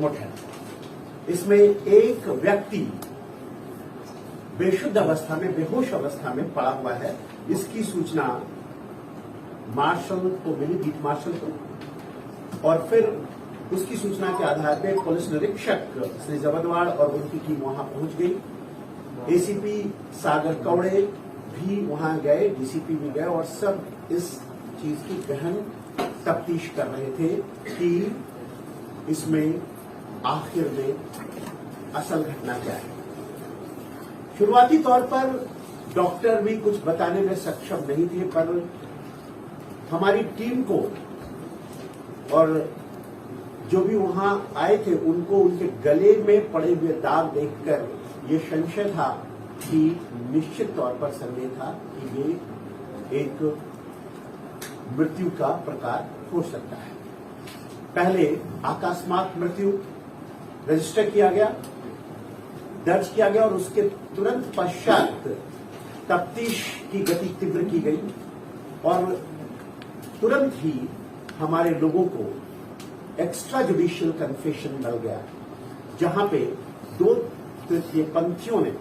Report है। इसमें एक व्यक्ति बेशुद्ध अवस्था में, बेहोश अवस्था में पड़ा हुआ है। इसकी सूचना मार्शल को मिली, बीट मार्शल को, और फिर उसकी सूचना के आधार पर पुलिस निरीक्षक श्री जबरवाड़ और उनकी टीम वहां पहुंच गई। एसीपी सागर कौड़े भी वहां गए, डीसीपी भी गए, और सब इस चीज की गहन तफ्तीश कर रहे थे कि इसमें आखिर में असल घटना क्या है। शुरुआती तौर पर डॉक्टर भी कुछ बताने में सक्षम नहीं थे, पर हमारी टीम को और जो भी वहां आए थे उनको उनके गले में पड़े हुए दाग देखकर ये संशय था कि निश्चित तौर पर संदेह था कि ये एक मृत्यु का प्रकार हो सकता है। पहले अकस्मात मृत्यु रजिस्टर किया गया, दर्ज किया गया, और उसके तुरंत पश्चात तफ्तीश की गति तीव्र की गई और तुरंत ही हमारे लोगों को एक्स्ट्रा जुडिशियल कन्फेशन मिल गया, जहां पे 2 तृतीयपंथियों ने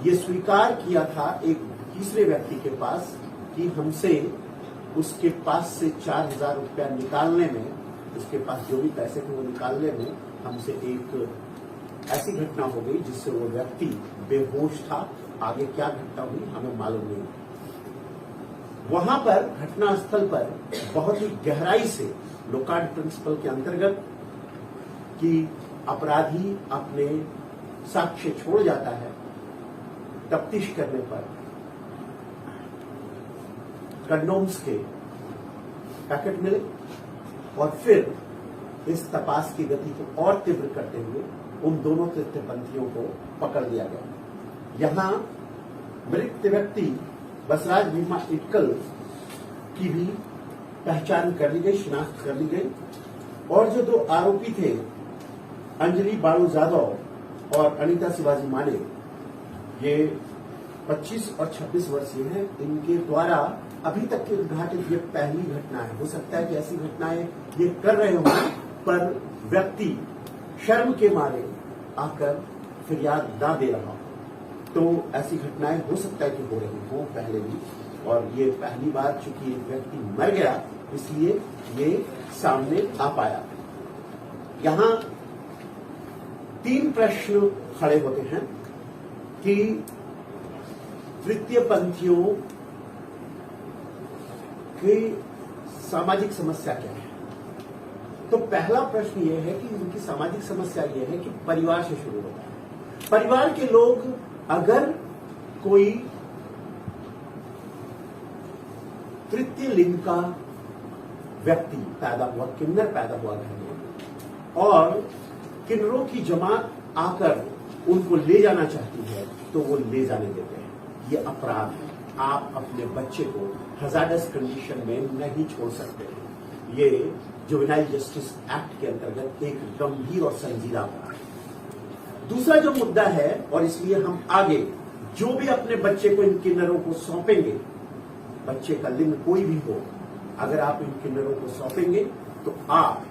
ये स्वीकार किया था एक तीसरे व्यक्ति के पास कि हमसे उसके पास से 4,000 रुपया निकालने में, उसके पास जो भी पैसे थे वो निकालने में हमसे एक ऐसी घटना हो गई जिससे वो व्यक्ति बेहोश था। आगे क्या घटना हुई हमें मालूम नहीं। वहां पर घटनास्थल पर बहुत ही गहराई से लोकार्ड प्रिंसिपल के अंतर्गत कि अपराधी अपने साक्ष्य छोड़ जाता है, तफ्तीश करने पर कंडोम्स के पैकेट मिले और फिर इस तपास की गति को और तीव्र करते हुए उन दोनों तृतीयपंथियों को पकड़ लिया गया। यहां मृत व्यक्ति बसराज भीमा इटकल की भी पहचान कर ली गई, शिनाख्त कर ली गई, और जो 2 आरोपी थे अंजलि बाळू जाधव और अनीता शिवाजी माने, ये 25 और 26 वर्षीय हैं। इनके द्वारा अभी तक की उद्घाटित ये पहली घटना है। हो सकता है कि ऐसी घटनाएं ये कर रहे हों, पर व्यक्ति शर्म के मारे आकर फरियाद ना दे रहा हो, तो ऐसी घटनाएं हो सकता है कि हो रही हो पहले भी, और ये पहली बार चूंकि एक व्यक्ति मर गया इसलिए ये सामने आ पाया। यहां 3 प्रश्न खड़े होते हैं कि तृतीयपंथियों की सामाजिक समस्या क्या है। तो पहला प्रश्न यह है कि उनकी सामाजिक समस्या यह है कि परिवार से शुरू होता है। परिवार के लोग, अगर कोई तृतीय लिंग का व्यक्ति पैदा हुआ, किन्नर पैदा हुआ घर में, और किन्नरों की जमात आकर उनको ले जाना चाहती है, तो वो ले जाने देते हैं। ये अपराध है। आप अपने बच्चे को हजार्डस कंडीशन में नहीं छोड़ सकते हैं। ये जुवेनाइल जस्टिस एक्ट के अंतर्गत एक गंभीर और संजीदा अपराध है। दूसरा जो मुद्दा है, और इसलिए हम आगे जो भी अपने बच्चे को इन किन्नरों को सौंपेंगे, बच्चे का लिंग कोई भी हो, अगर आप इन किन्नरों को सौंपेंगे तो आप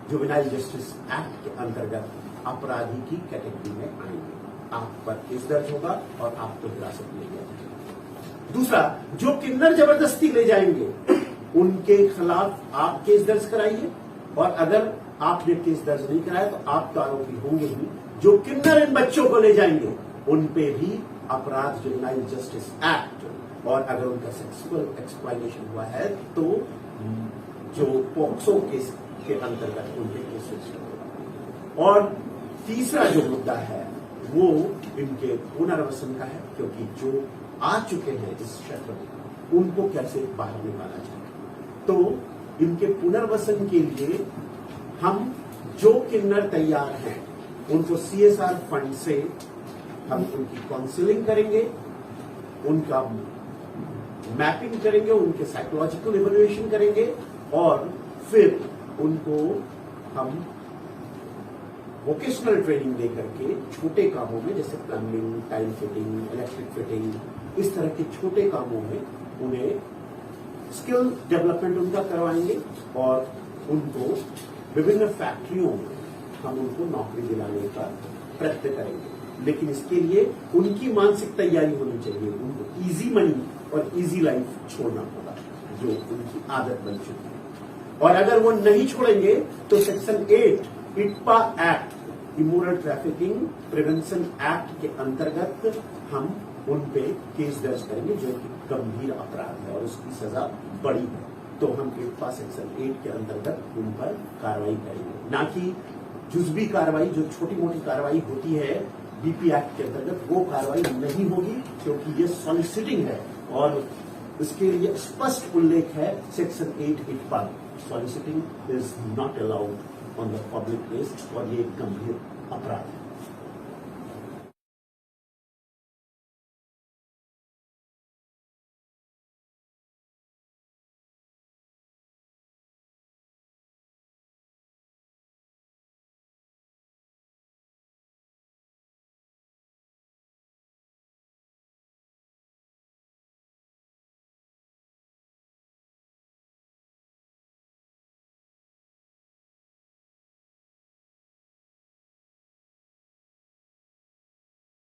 जुवेनाइल जस्टिस एक्ट के अंतर्गत अपराधी की कैटेगरी में आएंगे। आप पर केस दर्ज होगा और आपको हिरासत में लिया जाएगा। दूसरा, जो किन्नर जबरदस्ती ले जाएंगे उनके खिलाफ आप केस दर्ज कराइए, और अगर आपने केस दर्ज नहीं कराया तो आप तो आरोपी होंगे ही। जो किन्नर इन बच्चों को ले जाएंगे उन पे भी अपराध जुवेनाइल जस्टिस एक्ट, और अगर उनका सेक्सुअल एक्सप्लॉयटेशन हुआ है तो जो पॉक्सो केस के अंतर्गत उनके केस होगा। और तीसरा जो मुद्दा है वो इनके पुनर्वसन का है, क्योंकि जो आ चुके हैं इस क्षेत्र में उनको कैसे बाहर निकाला जाए। तो इनके पुनर्वसन के लिए हम जो किन्नर तैयार हैं उनको CSR फंड से हम उनकी काउंसलिंग करेंगे, उनका मैपिंग करेंगे, उनके साइकोलॉजिकल इवैल्यूएशन करेंगे, और फिर उनको हम वोकेशनल ट्रेनिंग दे करके छोटे कामों में, जैसे plumbing, tile fitting, electric fitting, इस तरह के छोटे कामों में उन्हें स्किल डेवलपमेंट उनका करवाएंगे, और उनको विभिन्न फैक्ट्रियों में हम उनको नौकरी दिलाने का प्रयत्न करेंगे। लेकिन इसके लिए उनकी मानसिक तैयारी होनी चाहिए। उनको इजी मनी और इजी लाइफ छोड़ना होगा, जो उनकी आदत बन चुकी है। और अगर वो नहीं छोड़ेंगे तो section 8 ITPA act, immoral trafficking prevention act के अंतर्गत हम उन पे केस दर्ज करेंगे, जो कि गंभीर अपराध है और उसकी सजा बड़ी है। तो हम इटपा सेक्शन 8 के अंतर्गत उन पर कार्रवाई करेंगे, ना कि जुजबी कार्रवाई, जो छोटी मोटी कार्रवाई होती है बीपी एक्ट के अंतर्गत, वो कार्रवाई नहीं होगी, क्योंकि ये सॉलिसिटिंग है और इसके लिए स्पष्ट उल्लेख है section 8 ITPA, soliciting is not allowed on the public place, और ये एक गंभीर अपराध है।